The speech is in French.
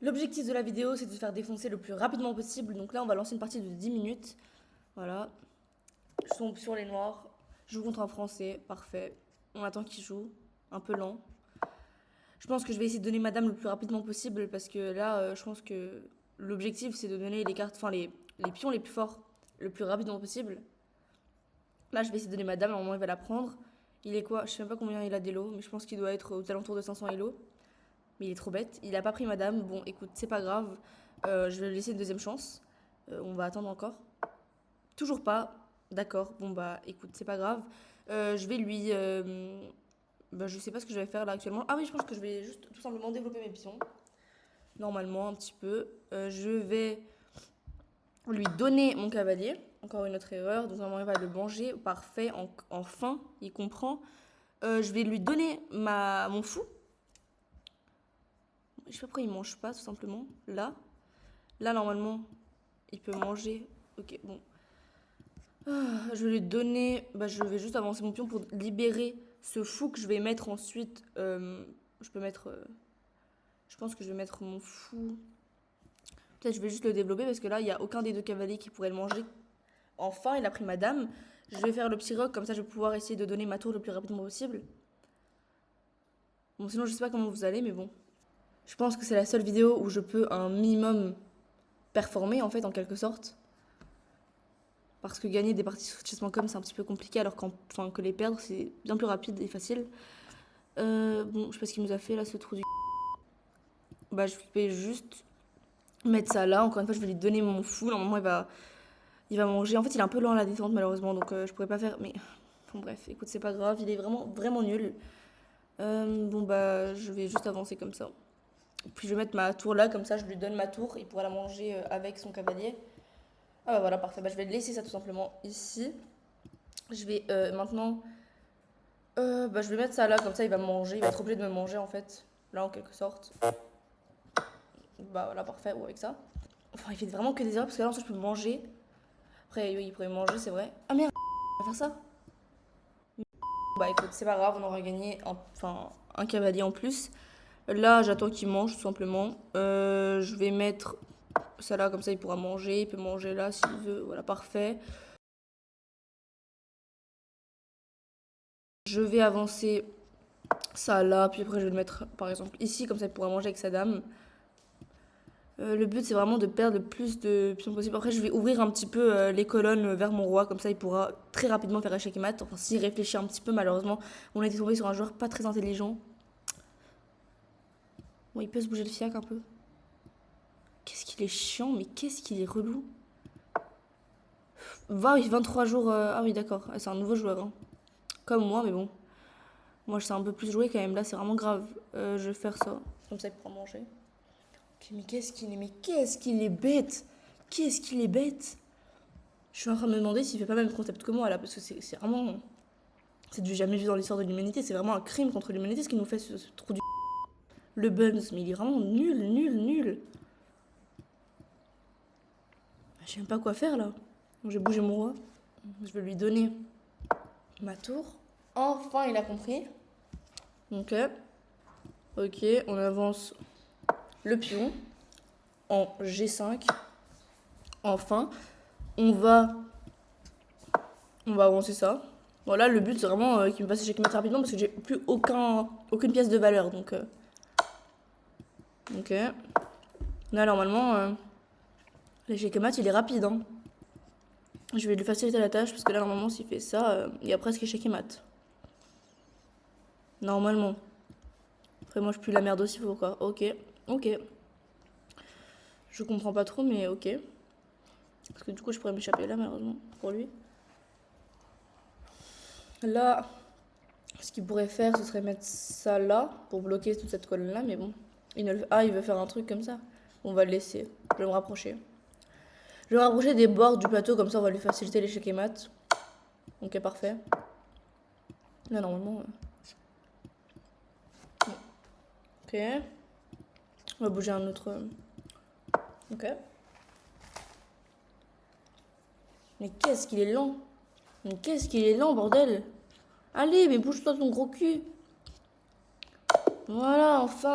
L'objectif de la vidéo, c'est de se faire défoncer le plus rapidement possible. Donc là, on va lancer une partie de 10 minutes. Voilà. Je tombe sur les noirs. Je joue contre un français. Parfait. On attend qu'il joue. Un peu lent. Je pense que je vais essayer de donner madame le plus rapidement possible parce que là, je pense que l'objectif, c'est de donner les cartes, enfin les pions les plus forts le plus rapidement possible. Là, je vais essayer de donner madame. À un moment, il va la prendre. Il est quoi? Je sais même pas combien il a d'élo, mais je pense qu'il doit être aux alentours de 500 élo. Mais il est trop bête. Il a pas pris madame. Bon, écoute, c'est pas grave. Je vais lui laisser une deuxième chance. On va attendre encore. Toujours pas. D'accord. Bon, bah, écoute, c'est pas grave. Je vais lui. Bah, je sais pas ce que je vais faire là actuellement. Ah oui, je pense que je vais juste tout simplement développer mes pions. Normalement, un petit peu. Je vais lui donner mon cavalier. Encore une autre erreur. Donc, normalement, il va le manger. Parfait. Enfin, il comprend. Je vais lui donner mon fou. Je sais pas pourquoi il mange pas, tout simplement. Là. Là, normalement, il peut manger. Ok, bon. Je vais lui donner. Bah, je vais juste avancer mon pion pour libérer ce fou que je vais mettre ensuite. Je peux mettre. Je pense que je vais mettre mon fou. Peut-être je vais juste le développer parce que là, il n'y a aucun des deux cavaliers qui pourrait le manger. Enfin, il a pris ma dame. Je vais faire le petit roc, comme ça je vais pouvoir essayer de donner ma tour le plus rapidement possible. Bon, sinon, je sais pas comment vous allez, mais bon. Je pense que c'est la seule vidéo où je peux un minimum performer, en fait, en quelque sorte. Parce que gagner des parties sur chess.com, c'est un petit peu compliqué, alors que les perdre, c'est bien plus rapide et facile. Bon, je sais pas ce qu'il nous a fait, là, ce trou du... Bah, je vais juste mettre ça là. Encore une fois, je vais lui donner mon fou. Normalement, il va manger. En fait, il est un peu lent à la détente, malheureusement, donc je pourrais pas faire... Mais, bon, bref, écoute, c'est pas grave. Il est vraiment, vraiment nul. Bon, bah, je vais juste avancer comme ça. Puis je vais mettre ma tour là, comme ça, je lui donne ma tour. Il pourra la manger avec son cavalier. Ah bah voilà, parfait. Bah, je vais laisser ça tout simplement ici. Je vais maintenant... bah, je vais mettre ça là, comme ça il va me manger. Il va être obligé de me manger en fait. Là, en quelque sorte. Bah voilà, parfait. Ou avec ça. Enfin, il fait vraiment que des erreurs parce que là, ensuite, je peux manger. Après, oui, il pourrait manger, c'est vrai. Ah merde, on va faire ça. Bah écoute, c'est pas grave, on aura gagné un cavalier en plus. Là, j'attends qu'il mange tout simplement. Je vais mettre ça là, comme ça il pourra manger. Il peut manger là s'il veut. Voilà, parfait. Je vais avancer ça là, puis après je vais le mettre par exemple ici, comme ça il pourra manger avec sa dame. Le but c'est vraiment de perdre le plus de pions possible. Après je vais ouvrir un petit peu les colonnes vers mon roi, comme ça il pourra très rapidement faire échec et mat. Enfin s'il réfléchit un petit peu, malheureusement on a été tombé sur un joueur pas très intelligent. Bon, il peut se bouger le fiac un peu. Qu'est-ce qu'il est chiant, mais qu'est-ce qu'il est relou. 23 jours, ah oui d'accord, c'est un nouveau joueur hein. Comme moi, mais bon. Moi je sais un peu plus jouer quand même, là c'est vraiment grave. Je vais faire ça, comme ça il pourra manger. Ok, mais qu'est-ce qu'il est bête. Qu'est-ce qu'il est bête. Je suis en train de me demander s'il fait pas le même concept que moi là, parce que c'est vraiment... C'est du jamais vu dans l'histoire de l'humanité, c'est vraiment un crime contre l'humanité ce qu'il nous fait ce trou du... Le Buns, mais il est vraiment nul, nul, nul. Je sais même pas quoi faire là. Donc, je vais bouger mon roi. Je vais lui donner ma tour. Enfin, il a compris. Ok. Ok, on avance le pion en G5. Enfin, on va avancer ça. Voilà, le but c'est vraiment qu'il me fasse échec mat rapidement parce que j'ai plus aucune pièce de valeur. Donc, ok. Là, normalement, l'échec mat il est rapide. Hein. Je vais lui faciliter la tâche parce que là, normalement, s'il fait ça, il y a presque échec mat. Normalement. Après, moi, je pue la merde aussi, faut quoi. Ok, ok. Je comprends pas trop, mais ok. Parce que du coup, je pourrais m'échapper là, malheureusement, pour lui. Là, ce qu'il pourrait faire, ce serait mettre ça là pour bloquer toute cette colonne là, mais bon. Ah, il veut faire un truc comme ça. On va le laisser. Je vais me rapprocher. Je vais me rapprocher des bords du plateau, comme ça on va lui faciliter l'échec et mat. Ok, parfait. Là, normalement. Ok. On va bouger un autre. Ok. Mais qu'est-ce qu'il est lent. Mais qu'est-ce qu'il est lent, bordel. Allez, mais bouge-toi ton gros cul. Voilà, enfin.